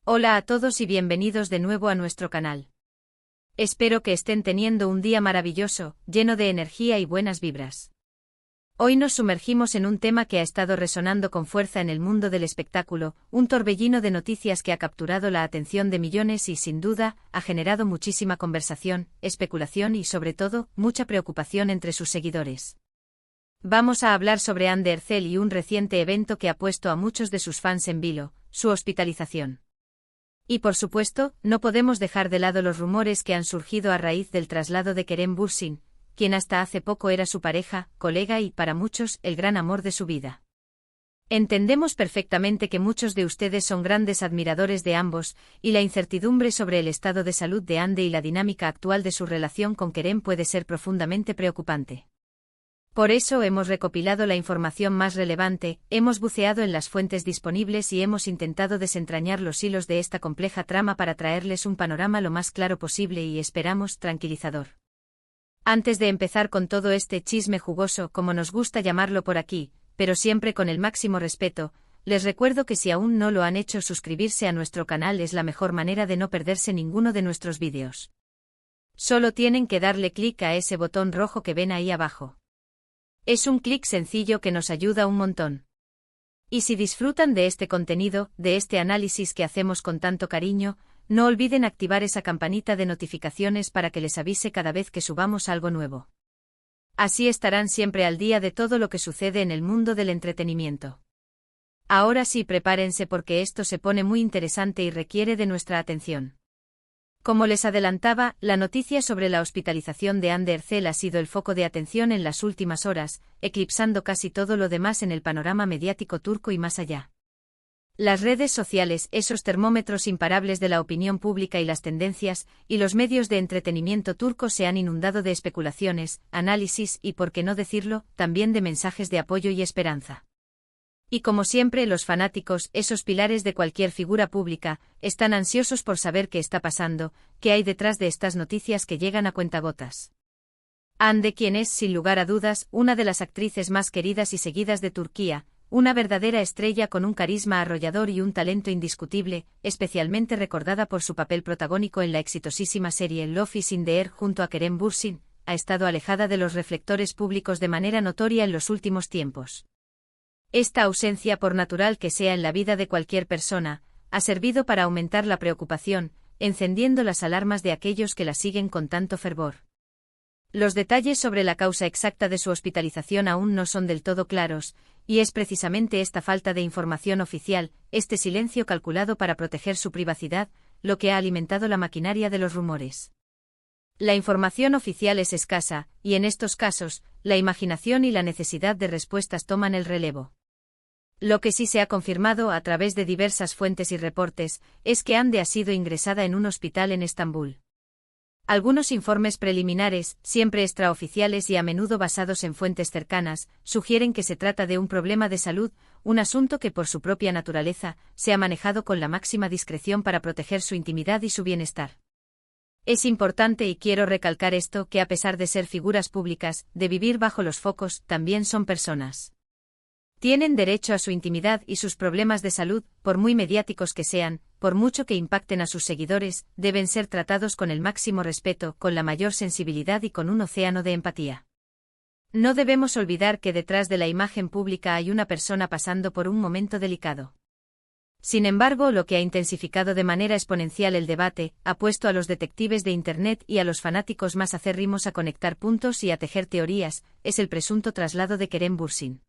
Hola a todos y bienvenidos de nuevo a nuestro canal. Espero que estén teniendo un día maravilloso, lleno de energía y buenas vibras. Hoy nos sumergimos en un tema que ha estado resonando con fuerza en el mundo del espectáculo, un torbellino de noticias que ha capturado la atención de millones y, sin duda, ha generado muchísima conversación, especulación y, sobre todo, mucha preocupación entre sus seguidores. Vamos a hablar sobre Anne Ercel y un reciente evento que ha puesto a muchos de sus fans en vilo, su hospitalización. Y por supuesto, no podemos dejar de lado los rumores que han surgido a raíz del traslado de Kerem Bürsin, quien hasta hace poco era su pareja, colega y, para muchos, el gran amor de su vida. Entendemos perfectamente que muchos de ustedes son grandes admiradores de ambos, y la incertidumbre sobre el estado de salud de Ande y la dinámica actual de su relación con Kerem puede ser profundamente preocupante. Por eso hemos recopilado la información más relevante, hemos buceado en las fuentes disponibles y hemos intentado desentrañar los hilos de esta compleja trama para traerles un panorama lo más claro posible y, esperamos, tranquilizador. Antes de empezar con todo este chisme jugoso, como nos gusta llamarlo por aquí, pero siempre con el máximo respeto, les recuerdo que si aún no lo han hecho, suscribirse a nuestro canal es la mejor manera de no perderse ninguno de nuestros vídeos. Solo tienen que darle clic a ese botón rojo que ven ahí abajo. Es un clic sencillo que nos ayuda un montón. Y si disfrutan de este contenido, de este análisis que hacemos con tanto cariño, no olviden activar esa campanita de notificaciones para que les avise cada vez que subamos algo nuevo. Así estarán siempre al día de todo lo que sucede en el mundo del entretenimiento. Ahora sí, prepárense porque esto se pone muy interesante y requiere de nuestra atención. Como les adelantaba, la noticia sobre la hospitalización de Anne Ercel ha sido el foco de atención en las últimas horas, eclipsando casi todo lo demás en el panorama mediático turco y más allá. Las redes sociales, esos termómetros imparables de la opinión pública y las tendencias, y los medios de entretenimiento turcos se han inundado de especulaciones, análisis y, por qué no decirlo, también de mensajes de apoyo y esperanza. Y como siempre, los fanáticos, esos pilares de cualquier figura pública, están ansiosos por saber qué está pasando, qué hay detrás de estas noticias que llegan a cuentagotas. Hande, quien es, sin lugar a dudas, una de las actrices más queridas y seguidas de Turquía, una verdadera estrella con un carisma arrollador y un talento indiscutible, especialmente recordada por su papel protagónico en la exitosísima serie Love is in the Air junto a Kerem Bürsin, ha estado alejada de los reflectores públicos de manera notoria en los últimos tiempos. Esta ausencia, por natural que sea en la vida de cualquier persona, ha servido para aumentar la preocupación, encendiendo las alarmas de aquellos que la siguen con tanto fervor. Los detalles sobre la causa exacta de su hospitalización aún no son del todo claros, y es precisamente esta falta de información oficial, este silencio calculado para proteger su privacidad, lo que ha alimentado la maquinaria de los rumores. La información oficial es escasa, y en estos casos, la imaginación y la necesidad de respuestas toman el relevo. Lo que sí se ha confirmado a través de diversas fuentes y reportes, es que Hande ha sido ingresada en un hospital en Estambul. Algunos informes preliminares, siempre extraoficiales y a menudo basados en fuentes cercanas, sugieren que se trata de un problema de salud, un asunto que por su propia naturaleza, se ha manejado con la máxima discreción para proteger su intimidad y su bienestar. Es importante y quiero recalcar esto, que a pesar de ser figuras públicas, de vivir bajo los focos, también son personas. Tienen derecho a su intimidad y sus problemas de salud, por muy mediáticos que sean, por mucho que impacten a sus seguidores, deben ser tratados con el máximo respeto, con la mayor sensibilidad y con un océano de empatía. No debemos olvidar que detrás de la imagen pública hay una persona pasando por un momento delicado. Sin embargo, lo que ha intensificado de manera exponencial el debate, ha puesto a los detectives de Internet y a los fanáticos más acérrimos a conectar puntos y a tejer teorías, es el presunto traslado de Kerem Bürsin.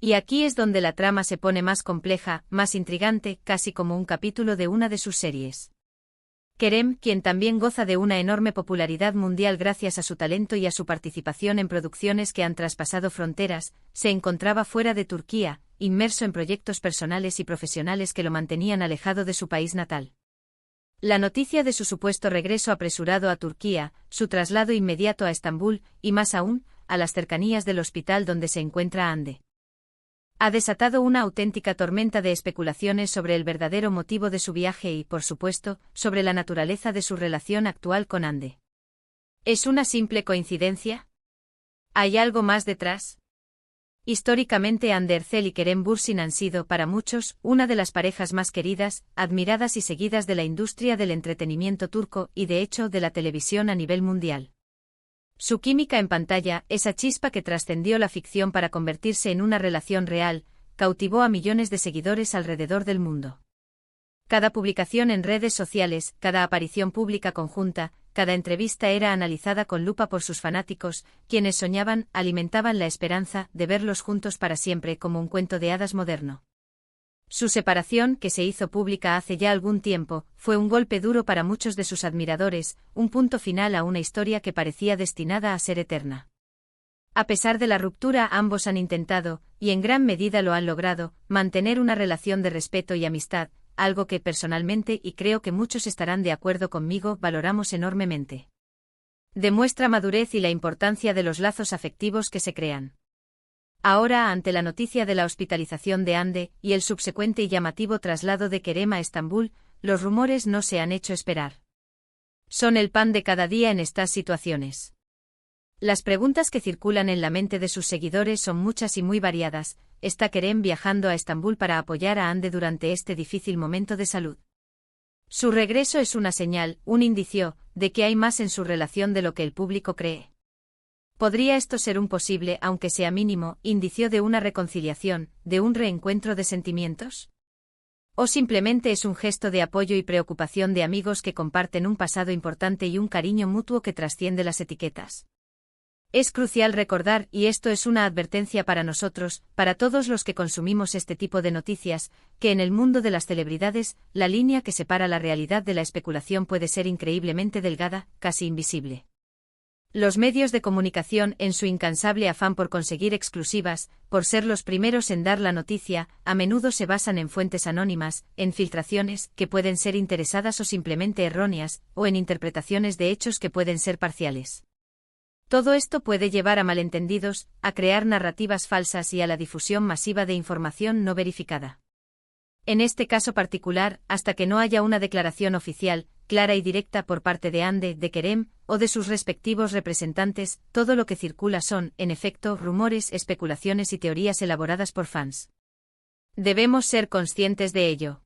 Y aquí es donde la trama se pone más compleja, más intrigante, casi como un capítulo de una de sus series. Kerem, quien también goza de una enorme popularidad mundial gracias a su talento y a su participación en producciones que han traspasado fronteras, se encontraba fuera de Turquía, inmerso en proyectos personales y profesionales que lo mantenían alejado de su país natal. La noticia de su supuesto regreso apresurado a Turquía, su traslado inmediato a Estambul, y más aún, a las cercanías del hospital donde se encuentra Hande, ha desatado una auténtica tormenta de especulaciones sobre el verdadero motivo de su viaje y, por supuesto, sobre la naturaleza de su relación actual con Hande. ¿Es una simple coincidencia? ¿Hay algo más detrás? Históricamente Andercel y Kerem Bürsin han sido, para muchos, una de las parejas más queridas, admiradas y seguidas de la industria del entretenimiento turco y de hecho de la televisión a nivel mundial. Su química en pantalla, esa chispa que trascendió la ficción para convertirse en una relación real, cautivó a millones de seguidores alrededor del mundo. Cada publicación en redes sociales, cada aparición pública conjunta, cada entrevista era analizada con lupa por sus fanáticos, quienes soñaban, alimentaban la esperanza de verlos juntos para siempre como un cuento de hadas moderno. Su separación, que se hizo pública hace ya algún tiempo, fue un golpe duro para muchos de sus admiradores, un punto final a una historia que parecía destinada a ser eterna. A pesar de la ruptura, ambos han intentado, y en gran medida lo han logrado, mantener una relación de respeto y amistad, algo que personalmente, y creo que muchos estarán de acuerdo conmigo, valoramos enormemente. Demuestra madurez y la importancia de los lazos afectivos que se crean. Ahora, ante la noticia de la hospitalización de Hande y el subsecuente y llamativo traslado de Kerem a Estambul, los rumores no se han hecho esperar. Son el pan de cada día en estas situaciones. Las preguntas que circulan en la mente de sus seguidores son muchas y muy variadas. ¿Está Kerem viajando a Estambul para apoyar a Hande durante este difícil momento de salud? Su regreso es una señal, un indicio, de que hay más en su relación de lo que el público cree. ¿Podría esto ser un posible, aunque sea mínimo, indicio de una reconciliación, de un reencuentro de sentimientos? ¿O simplemente es un gesto de apoyo y preocupación de amigos que comparten un pasado importante y un cariño mutuo que trasciende las etiquetas? Es crucial recordar, y esto es una advertencia para nosotros, para todos los que consumimos este tipo de noticias, que en el mundo de las celebridades, la línea que separa la realidad de la especulación puede ser increíblemente delgada, casi invisible. Los medios de comunicación, en su incansable afán por conseguir exclusivas, por ser los primeros en dar la noticia, a menudo se basan en fuentes anónimas, en filtraciones, que pueden ser interesadas o simplemente erróneas, o en interpretaciones de hechos que pueden ser parciales. Todo esto puede llevar a malentendidos, a crear narrativas falsas y a la difusión masiva de información no verificada. En este caso particular, hasta que no haya una declaración oficial, clara y directa por parte de Hande, de Kerem, o de sus respectivos representantes, todo lo que circula son, en efecto, rumores, especulaciones y teorías elaboradas por fans. Debemos ser conscientes de ello.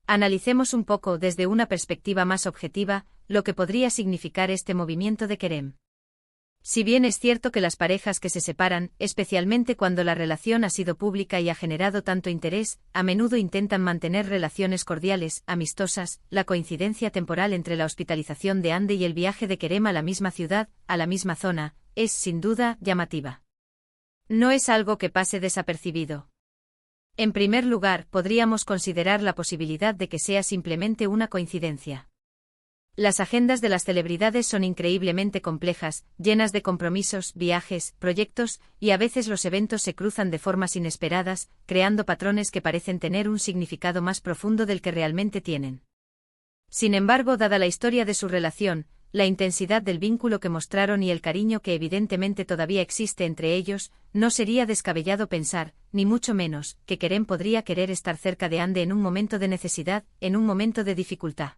Analicemos un poco, desde una perspectiva más objetiva, lo que podría significar este movimiento de Kerem. Si bien es cierto que las parejas que se separan, especialmente cuando la relación ha sido pública y ha generado tanto interés, a menudo intentan mantener relaciones cordiales, amistosas, la coincidencia temporal entre la hospitalización de Hande y el viaje de Kerem a la misma ciudad, a la misma zona, es, sin duda, llamativa. No es algo que pase desapercibido. En primer lugar, podríamos considerar la posibilidad de que sea simplemente una coincidencia. Las agendas de las celebridades son increíblemente complejas, llenas de compromisos, viajes, proyectos, y a veces los eventos se cruzan de formas inesperadas, creando patrones que parecen tener un significado más profundo del que realmente tienen. Sin embargo, dada la historia de su relación, la intensidad del vínculo que mostraron y el cariño que evidentemente todavía existe entre ellos, no sería descabellado pensar, ni mucho menos, que Kerem podría querer estar cerca de Hande en un momento de necesidad, en un momento de dificultad.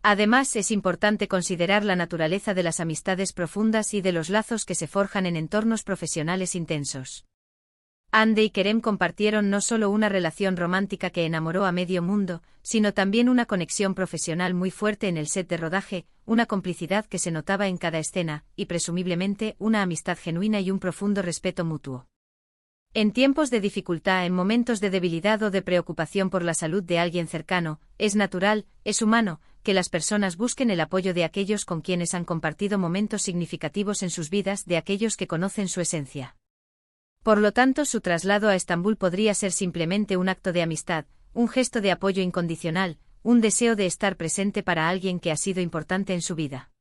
Además, es importante considerar la naturaleza de las amistades profundas y de los lazos que se forjan en entornos profesionales intensos. Hande y Kerem compartieron no solo una relación romántica que enamoró a medio mundo, sino también una conexión profesional muy fuerte en el set de rodaje, una complicidad que se notaba en cada escena, y presumiblemente una amistad genuina y un profundo respeto mutuo. En tiempos de dificultad, en momentos de debilidad o de preocupación por la salud de alguien cercano, es natural, es humano, que las personas busquen el apoyo de aquellos con quienes han compartido momentos significativos en sus vidas, de aquellos que conocen su esencia. Por lo tanto, su traslado a Estambul podría ser simplemente un acto de amistad, un gesto de apoyo incondicional, un deseo de estar presente para alguien que ha sido importante en su vida.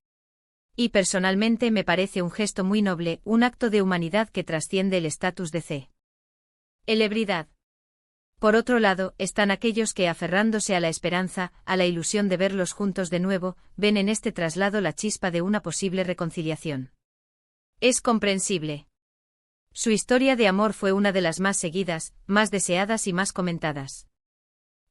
Y personalmente me parece un gesto muy noble, un acto de humanidad que trasciende el estatus de celebridad. Por otro lado, están aquellos que, aferrándose a la esperanza, a la ilusión de verlos juntos de nuevo, ven en este traslado la chispa de una posible reconciliación. Es comprensible. Su historia de amor fue una de las más seguidas, más deseadas y más comentadas.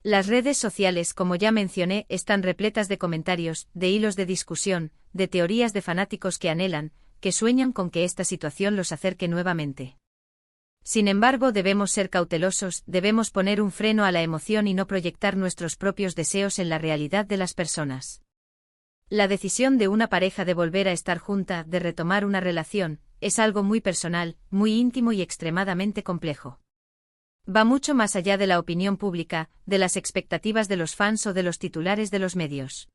Las redes sociales, como ya mencioné, están repletas de comentarios, de hilos de discusión, de teorías de fanáticos que anhelan, que sueñan con que esta situación los acerque nuevamente. Sin embargo, debemos ser cautelosos, debemos poner un freno a la emoción y no proyectar nuestros propios deseos en la realidad de las personas. La decisión de una pareja de volver a estar junta, de retomar una relación, es algo muy personal, muy íntimo y extremadamente complejo. Va mucho más allá de la opinión pública, de las expectativas de los fans o de los titulares de los medios.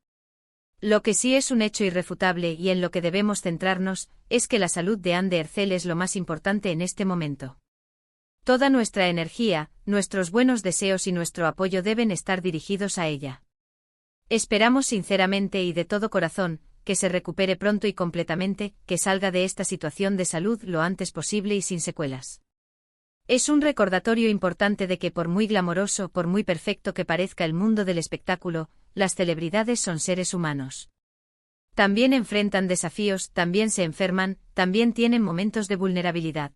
Lo que sí es un hecho irrefutable y en lo que debemos centrarnos, es que la salud de Anne Ercel es lo más importante en este momento. Toda nuestra energía, nuestros buenos deseos y nuestro apoyo deben estar dirigidos a ella. Esperamos sinceramente y de todo corazón, que se recupere pronto y completamente, que salga de esta situación de salud lo antes posible y sin secuelas. Es un recordatorio importante de que por muy glamoroso, por muy perfecto que parezca el mundo del espectáculo, las celebridades son seres humanos. También enfrentan desafíos, también se enferman, también tienen momentos de vulnerabilidad.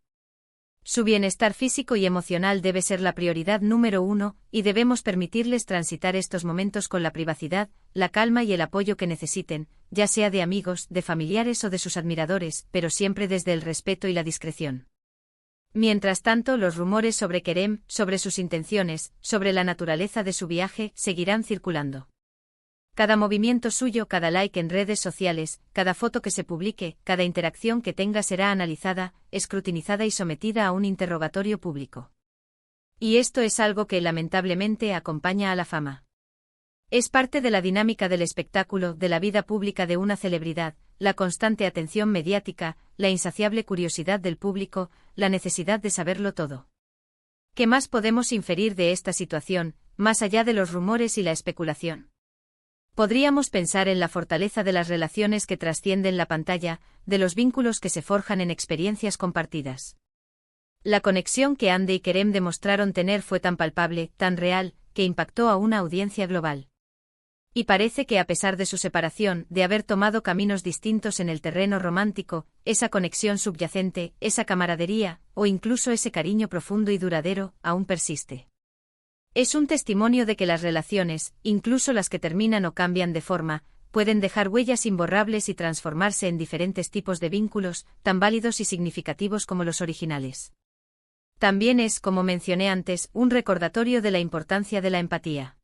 Su bienestar físico y emocional debe ser la prioridad número uno, y debemos permitirles transitar estos momentos con la privacidad, la calma y el apoyo que necesiten, ya sea de amigos, de familiares o de sus admiradores, pero siempre desde el respeto y la discreción. Mientras tanto, los rumores sobre Kerem, sobre sus intenciones, sobre la naturaleza de su viaje, seguirán circulando. Cada movimiento suyo, cada like en redes sociales, cada foto que se publique, cada interacción que tenga será analizada, escrutinizada y sometida a un interrogatorio público. Y esto es algo que lamentablemente acompaña a la fama. Es parte de la dinámica del espectáculo, de la vida pública de una celebridad, la constante atención mediática, la insaciable curiosidad del público, la necesidad de saberlo todo. ¿Qué más podemos inferir de esta situación, más allá de los rumores y la especulación? Podríamos pensar en la fortaleza de las relaciones que trascienden la pantalla, de los vínculos que se forjan en experiencias compartidas. La conexión que Anne y Kerem demostraron tener fue tan palpable, tan real, que impactó a una audiencia global. Y parece que a pesar de su separación, de haber tomado caminos distintos en el terreno romántico, esa conexión subyacente, esa camaradería, o incluso ese cariño profundo y duradero, aún persiste. Es un testimonio de que las relaciones, incluso las que terminan o cambian de forma, pueden dejar huellas imborrables y transformarse en diferentes tipos de vínculos, tan válidos y significativos como los originales. También es, como mencioné antes, un recordatorio de la importancia de la empatía.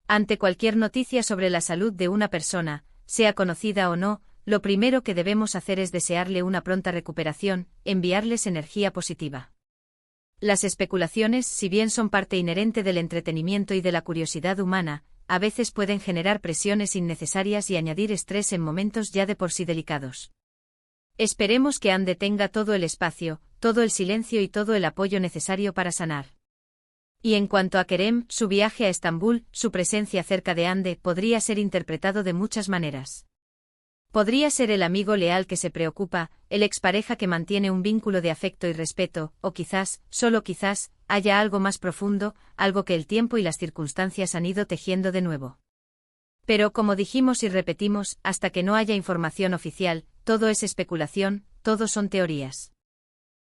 Ante cualquier noticia sobre la salud de una persona, sea conocida o no, lo primero que debemos hacer es desearle una pronta recuperación, enviarles energía positiva. Las especulaciones, si bien son parte inherente del entretenimiento y de la curiosidad humana, a veces pueden generar presiones innecesarias y añadir estrés en momentos ya de por sí delicados. Esperemos que Anne tenga todo el espacio, todo el silencio y todo el apoyo necesario para sanar. Y en cuanto a Kerem, su viaje a Estambul, su presencia cerca de Anne podría ser interpretado de muchas maneras. Podría ser el amigo leal que se preocupa, el expareja que mantiene un vínculo de afecto y respeto, o quizás, solo quizás, haya algo más profundo, algo que el tiempo y las circunstancias han ido tejiendo de nuevo. Pero como dijimos y repetimos, hasta que no haya información oficial, todo es especulación, todo son teorías.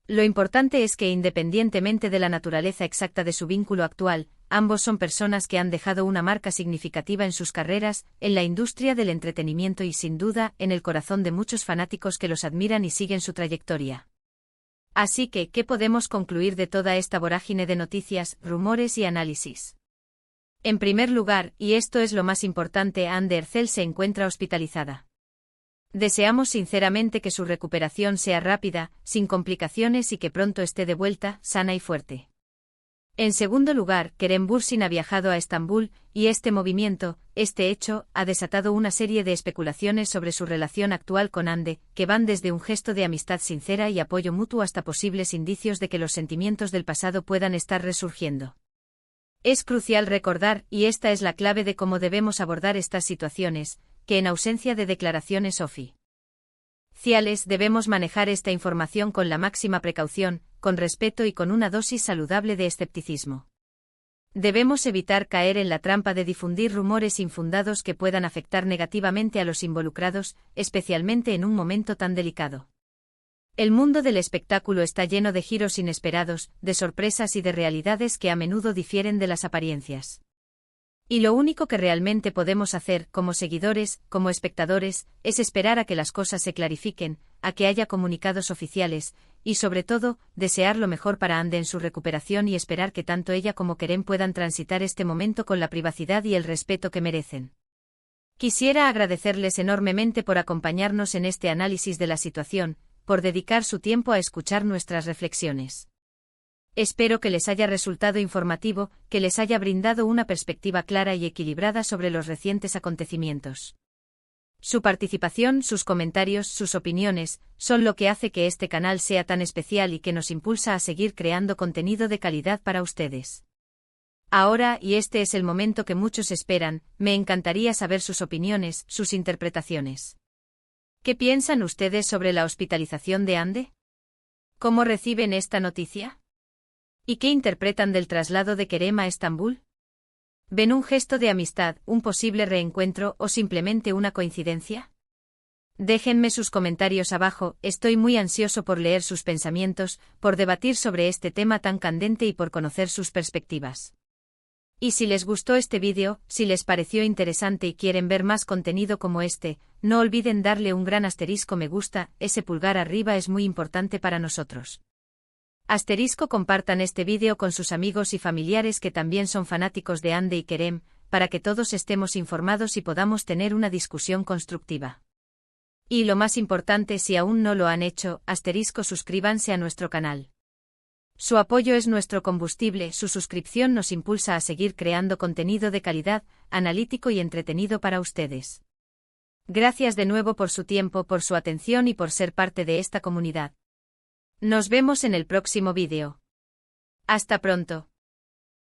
Lo importante es que independientemente de la naturaleza exacta de su vínculo actual, ambos son personas que han dejado una marca significativa en sus carreras, en la industria del entretenimiento y sin duda, en el corazón de muchos fanáticos que los admiran y siguen su trayectoria. Así que, ¿qué podemos concluir de toda esta vorágine de noticias, rumores y análisis? En primer lugar, y esto es lo más importante, Anne Ercel se encuentra hospitalizada. Deseamos sinceramente que su recuperación sea rápida, sin complicaciones y que pronto esté de vuelta, sana y fuerte. En segundo lugar, Kerem Bürsin ha viajado a Estambul, y este movimiento, este hecho, ha desatado una serie de especulaciones sobre su relación actual con Anne, que van desde un gesto de amistad sincera y apoyo mutuo hasta posibles indicios de que los sentimientos del pasado puedan estar resurgiendo. Es crucial recordar, y esta es la clave de cómo debemos abordar estas situaciones, que en ausencia de declaraciones oficiales debemos manejar esta información con la máxima precaución, con respeto y con una dosis saludable de escepticismo. Debemos evitar caer en la trampa de difundir rumores infundados que puedan afectar negativamente a los involucrados, especialmente en un momento tan delicado. El mundo del espectáculo está lleno de giros inesperados, de sorpresas y de realidades que a menudo difieren de las apariencias. Y lo único que realmente podemos hacer, como seguidores, como espectadores, es esperar a que las cosas se clarifiquen, a que haya comunicados oficiales, y sobre todo, desear lo mejor para Ande en su recuperación y esperar que tanto ella como Kerem puedan transitar este momento con la privacidad y el respeto que merecen. Quisiera agradecerles enormemente por acompañarnos en este análisis de la situación, por dedicar su tiempo a escuchar nuestras reflexiones. Espero que les haya resultado informativo, que les haya brindado una perspectiva clara y equilibrada sobre los recientes acontecimientos. Su participación, sus comentarios, sus opiniones, son lo que hace que este canal sea tan especial y que nos impulsa a seguir creando contenido de calidad para ustedes. Ahora, y este es el momento que muchos esperan, me encantaría saber sus opiniones, sus interpretaciones. ¿Qué piensan ustedes sobre la hospitalización de Ande? ¿Cómo reciben esta noticia? ¿Y qué interpretan del traslado de Kerem a Estambul? ¿Ven un gesto de amistad, un posible reencuentro o simplemente una coincidencia? Déjenme sus comentarios abajo, estoy muy ansioso por leer sus pensamientos, por debatir sobre este tema tan candente y por conocer sus perspectivas. Y si les gustó este vídeo, si les pareció interesante y quieren ver más contenido como este, no olviden darle un gran asterisco me gusta, ese pulgar arriba es muy importante para nosotros. Compartan este vídeo con sus amigos y familiares que también son fanáticos de Ande y Kerem, para que todos estemos informados y podamos tener una discusión constructiva. Y lo más importante, si aún no lo han hecho, suscríbanse a nuestro canal. Su apoyo es nuestro combustible, su suscripción nos impulsa a seguir creando contenido de calidad, analítico y entretenido para ustedes. Gracias de nuevo por su tiempo, por su atención y por ser parte de esta comunidad. Nos vemos en el próximo vídeo. Hasta pronto.